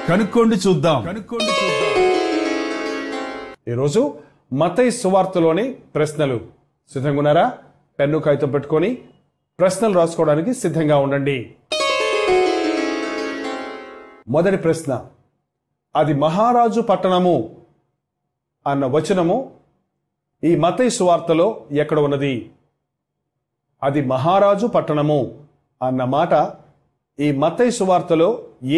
కనుక్కోండి చూద్దాం. ఈరోజు మత్తయి సువార్తలోని ప్రశ్నలు. సిద్ధంగా ఉన్నారా? పెన్ను కాగితం పెట్టుకొని ప్రశ్నలు రాసుకోవడానికి సిద్ధంగా ఉండండి. మొదటి ప్రశ్న, అది మహారాజు పట్టణము అన్న వచనము ఈ మత్తయి సువార్తలో ఎక్కడ ఉన్నది? అది మహారాజు పట్టణము అన్న మాట ఈ మత్తయి సువార్తలో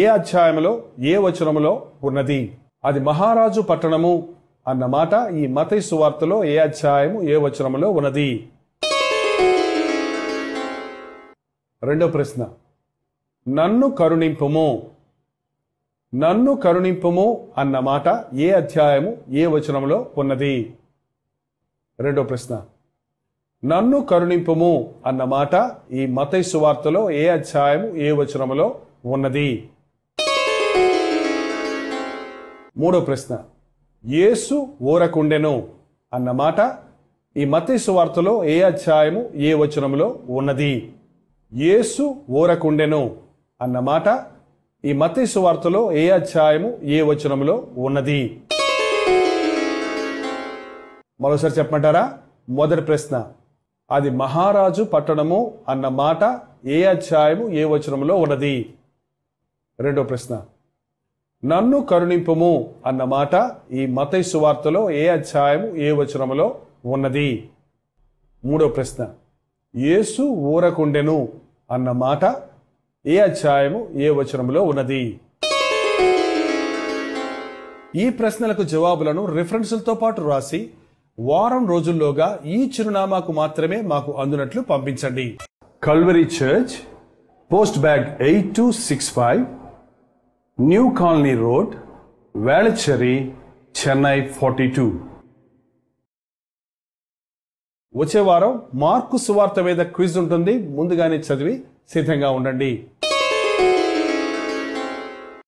ఏ అధ్యాయంలో ఏ వచనములో ఉన్నది? అది మహారాజు పట్టణము అన్న మాట ఈ మత్తయి సువార్తలో ఏ అధ్యాయము ఏ వచనములో ఉన్నది? రెండో ప్రశ్న, నన్ను కరుణింపుము. నన్ను కరుణింపుము అన్న మాట ఏ అధ్యాయము ఏ వచనములో ఉన్నది? రెండో ప్రశ్న, నన్ను కరుణింపుము అన్న మాట ఈ మత్తయి సువార్తలో ఏ అధ్యాయము ఏ వచనములో ఉన్నది? మూడో ప్రశ్న, యేసు ఊరకుండెను అన్న మాట ఈ మత్తయి సువార్తలో ఏ అధ్యాయము ఏ వచనములో ఉన్నది? యేసు ఊరకుండెను అన్న మాట ఈ మత్తయి సువార్తలో ఏ అధ్యాయము ఏ వచనములో ఉన్నది? మరోసారి చెప్పమంటారా? మొదటి ప్రశ్న, అది మహారాజు పట్టణము అన్న మాట ఏ అధ్యాయము ఏ వచనములో ఉన్నది? రెండో ప్రశ్న, నన్ను కరుణింపుము అన్న మాట ఈ మత్తయి సువార్తలో ఏ అధ్యాయము ఏ వచనములో ఉన్నది? మూడో ప్రశ్న, యేసు ఊరకుండెను అన్న మాట ఏ అధ్యాయము ఏ వచనములో ఉన్నది? ఈ ప్రశ్నలకు జవాబులను రిఫరెన్సులతో పాటు రాసి వారం రోజుల్లోగా ఈ చిరునామాకు మాత్రమే మాకు అందునట్లు పంపించండి. Calvary church, post bag 8265, new colony road, Velachery, Chennai 42. వచ్చే వారం మార్కు సువార్త మీద క్విజ్ ఉంటుంది. ముందుగానే చదివి సిద్ధంగా ఉండండి.